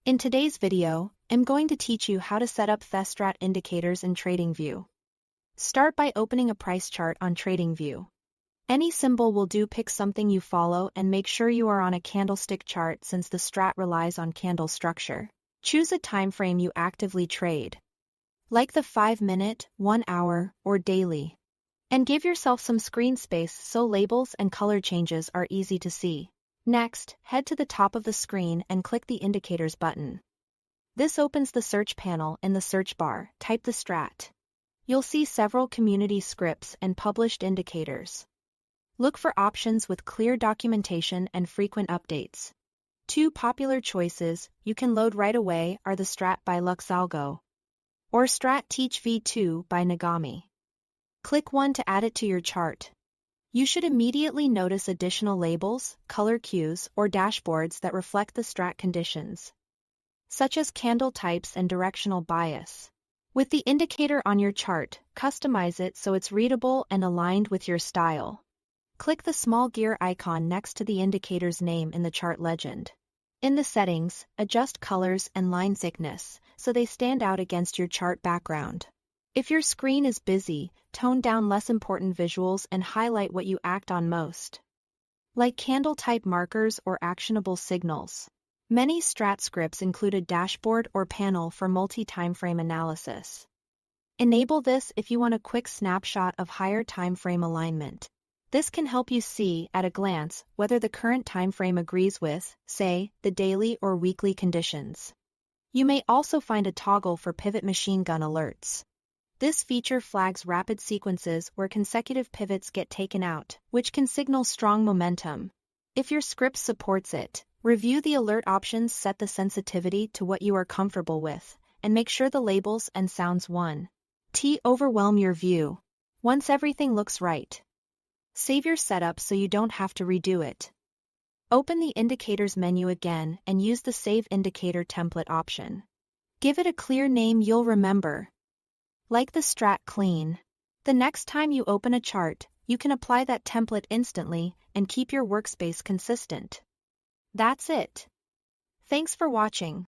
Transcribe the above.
In today's video, I'm going to teach you how to set up Thestrat indicators in Tradingview. Start by opening a price chart on Tradingview. Any symbol will do. Pick something you follow and make sure you are on a candlestick chart since the strat relies on candle structure. Choose a time frame you actively trade, like the 5-minute, 1-hour, or daily. And give yourself some screen space so labels and color changes are easy to see. Next, head to the top of the screen and click the Indicators button. This opens the search panel. In the search bar, type Thestrat. You'll see several community scripts and published indicators. Look for options with clear documentation and frequent updates. Two popular choices you can load right away are the Strat by Luxalgo or Strat Teach V2 by Nagami. Click one to add it to your chart. You should immediately notice additional labels, color cues, or dashboards that reflect the strat conditions, such as candle types and directional bias. With the indicator on your chart, customize it so it's readable and aligned with your style. Click the small gear icon next to the indicator's name in the chart legend. In the settings, adjust colors and line thickness so they stand out against your chart background. If your screen is busy, tone down less important visuals and highlight what you act on most, like candle type markers or actionable signals. Many strat scripts include a dashboard or panel for multi-timeframe analysis. Enable this if you want a quick snapshot of higher timeframe alignment. This can help you see, at a glance, whether the current timeframe agrees with, say, the daily or weekly conditions. You may also find a toggle for pivot machine gun alerts. This feature flags rapid sequences where consecutive pivots get taken out, which can signal strong momentum. If your script supports it, review the alert options, set the sensitivity to what you are comfortable with, and make sure the labels and sounds won't overwhelm your view. Once everything looks right, save your setup so you don't have to redo it. Open the Indicators menu again and use the Save Indicator Template option. Give it a clear name you'll remember, like the Strat Clean. The next time you open a chart, you can apply that template instantly and keep your workspace consistent. That's it. Thanks for watching.